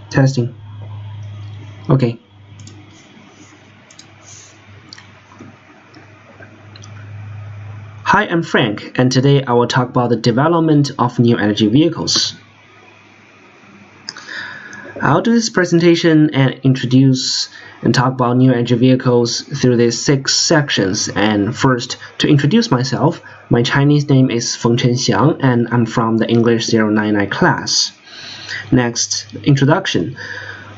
Testing. Okay. Hi, I'm Frank, and today I will talk about the development of new energy vehicles. I'll do this presentation and introduce and talk about new energy vehicles through these 6 sections. And first, to introduce myself, my Chinese name is Feng Chenxiang, and I'm from the English 099 class. Next, introduction.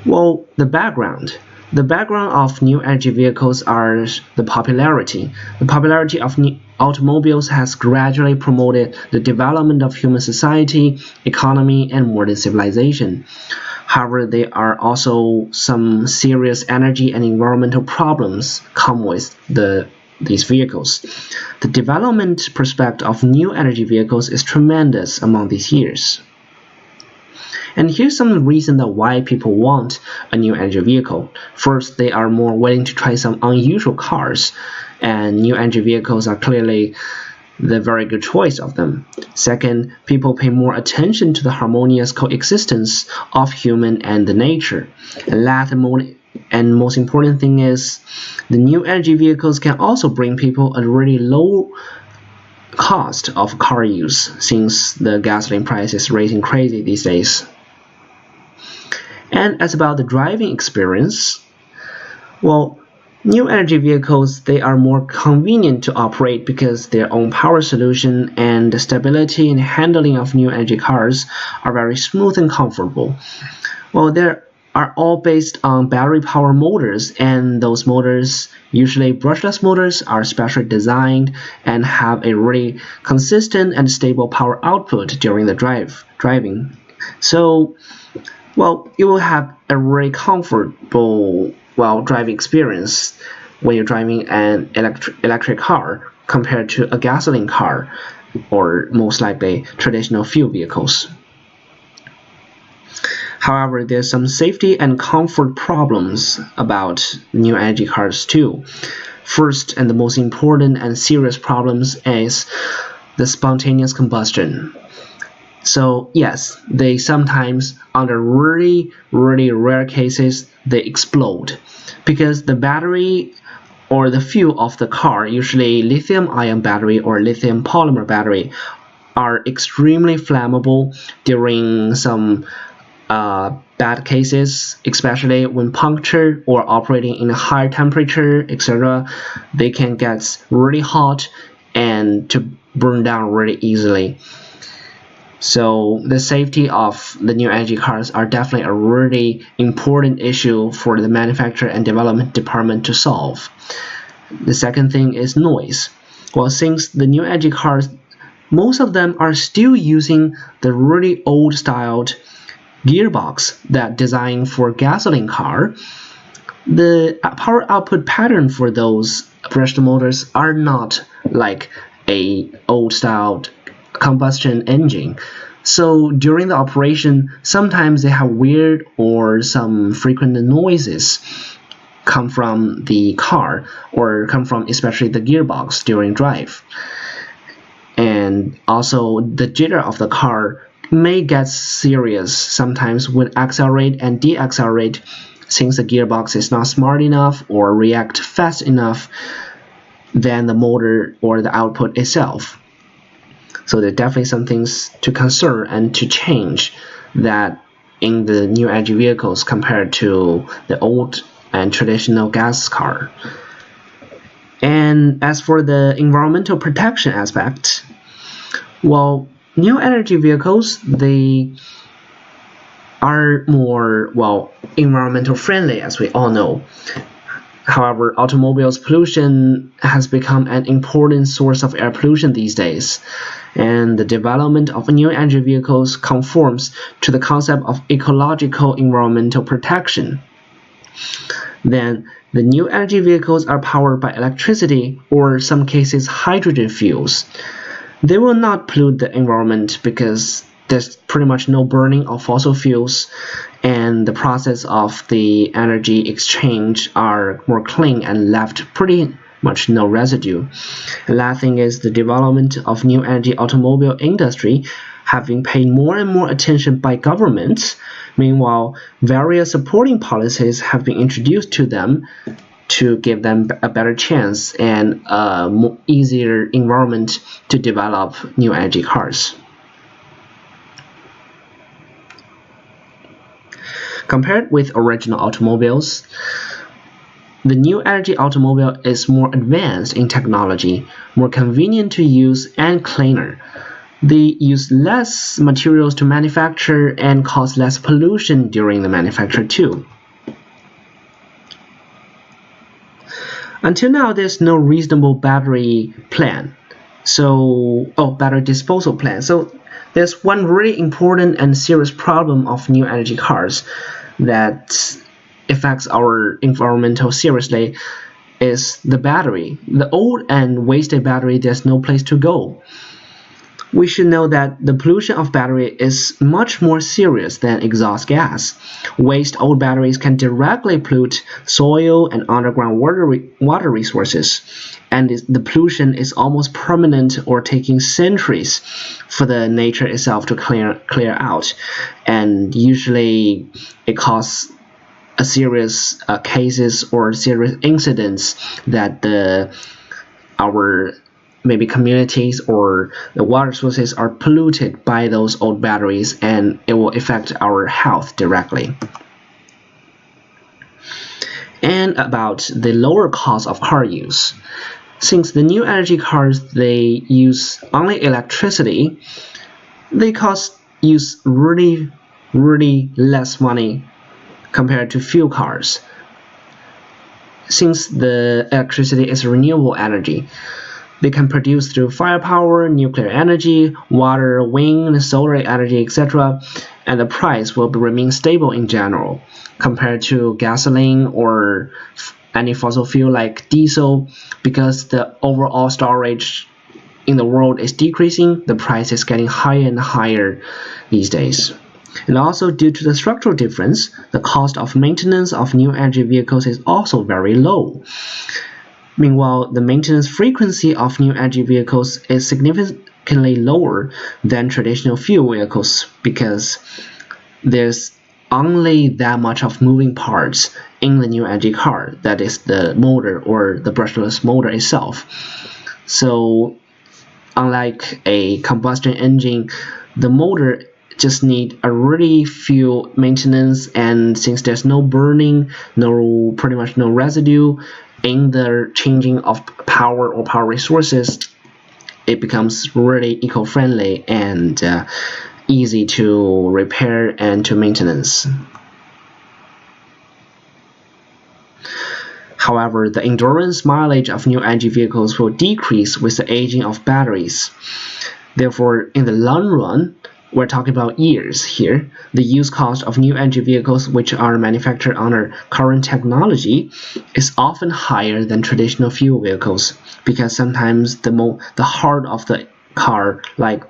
Well, the background. The background of new energy vehicles are the popularity. The popularity of new automobiles has gradually promoted the development of human society, economy, and modern civilization. However, there are also some serious energy and environmental problems come with these vehicles. The development prospect of new energy vehicles is tremendous among these years. And here's some reason that why people want a new energy vehicle. First, they are more willing to try some unusual cars, and new energy vehicles are clearly the very good choice of them. Second, people pay more attention to the harmonious coexistence of human and the nature. And last and most important thing is, the new energy vehicles can also bring people a really low cost of car use, since the gasoline price is raising crazy these days. And as about the driving experience, well, new energy vehicles, they are more convenient to operate because their own power solution and the stability and handling of new energy cars are very smooth and comfortable. Well, they are all based on battery power motors, and those motors, usually brushless motors, are specially designed and have a really consistent and stable power output during the driving. So, well, you will have a really comfortable driving experience when you're driving an electric car compared to a gasoline car, or most likely traditional fuel vehicles. However, there's some safety and comfort problems about new energy cars too. First, and the most important and serious problems is the spontaneous combustion. So yes, they sometimes, under really rare cases, they explode because the battery or the fuel of the car, usually lithium-ion battery or lithium polymer battery, are extremely flammable during some bad cases, especially when punctured or operating in a high temperature, etc. They can get really hot and to burn down really easily. So the safety of the new energy cars are definitely a really important issue for the manufacturer and development department to solve. The second thing is noise. Well, since the new energy cars, most of them are still using the really old styled gearbox that designed for gasoline car, the power output pattern for those brushed motors are not like a old styled combustion engine. So during the operation, sometimes they have weird or some frequent noises come from the car, or come from especially the gearbox during drive. And also the jitter of the car may get serious sometimes when accelerate and deaccelerate, since the gearbox is not smart enough or react fast enough than the motor or the output itself. So there are definitely some things to consider and to change that in the new energy vehicles compared to the old and traditional gas car. And as for the environmental protection aspect, well, new energy vehicles, they are more, environmental friendly, as we all know. However, automobiles pollution has become an important source of air pollution these days, and the development of new energy vehicles conforms to the concept of ecological environmental protection. Then, the new energy vehicles are powered by electricity or some cases hydrogen fuels. They will not pollute the environment because there's pretty much no burning of fossil fuels, and the process of the energy exchange are more clean and left pretty much no residue. And last thing is the development of new energy automobile industry have been paid more and more attention by governments. Meanwhile, various supporting policies have been introduced to them to give them a better chance and a more easier environment to develop new energy cars. Compared with original automobiles, the new energy automobile is more advanced in technology, more convenient to use, and cleaner. They use less materials to manufacture and cause less pollution during the manufacture too. Until now, there's no reasonable battery plan. Battery disposal plan. So there's one really important and serious problem of new energy cars that affects our environmental seriously is the battery. The old and wasted battery, there's no place to go. We should know that the pollution of battery is much more serious than exhaust gas. Waste old batteries can directly pollute soil and underground water resources, and the pollution is almost permanent or taking centuries for the nature itself to clear out, and usually it causes a serious cases or serious incidents that our maybe communities or the water sources are polluted by those old batteries, and it will affect our health directly. And about the lower cost of car use. Since the new energy cars, they use only electricity, they use really less money compared to fuel cars. Since the electricity is renewable energy, they can produce through firepower, nuclear energy, water, wind, solar energy, etc. And the price will remain stable in general compared to gasoline or any fossil fuel like diesel. Because the overall storage in the world is decreasing, the price is getting higher and higher these days. And also due to the structural difference, the cost of maintenance of new energy vehicles is also very low. Meanwhile, the maintenance frequency of new energy vehicles is significantly lower than traditional fuel vehicles because there's only that much of moving parts in the new energy car, that is the motor or the brushless motor itself. So unlike a combustion engine, the motor just need a really few maintenance, and since there's no burning, pretty much no residue in the changing of power or power resources, it becomes really eco-friendly and easy to repair and to maintenance. However, the endurance mileage of new energy vehicles will decrease with the aging of batteries. Therefore, in the long run, we're talking about years here, the use cost of new energy vehicles which are manufactured under current technology is often higher than traditional fuel vehicles, because sometimes the heart of the car, like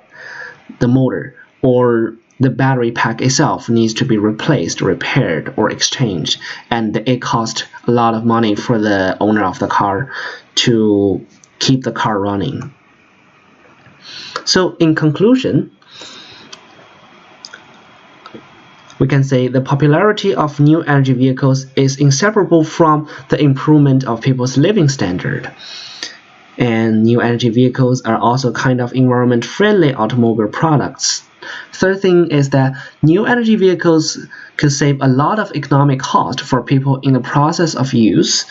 the motor or the battery pack itself, needs to be replaced, repaired, or exchanged, and it costs a lot of money for the owner of the car to keep the car running. So in conclusion, we can say the popularity of new energy vehicles is inseparable from the improvement of people's living standard. And new energy vehicles are also kind of environment-friendly automobile products. Third thing is that new energy vehicles could save a lot of economic cost for people in the process of use,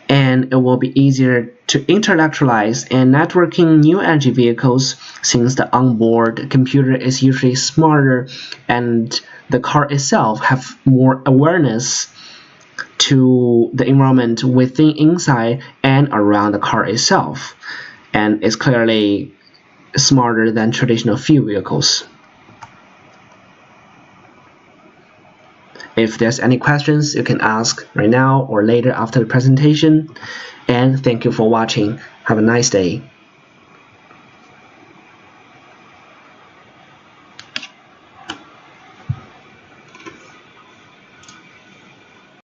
and it will be easier to intellectualize and networking new energy vehicles since the onboard computer is usually smarter and the car itself have more awareness to the environment within, inside, and around the car itself, and is clearly smarter than traditional fuel vehicles. If there's any questions, you can ask right now or later after the presentation. And thank you for watching. Have a nice day.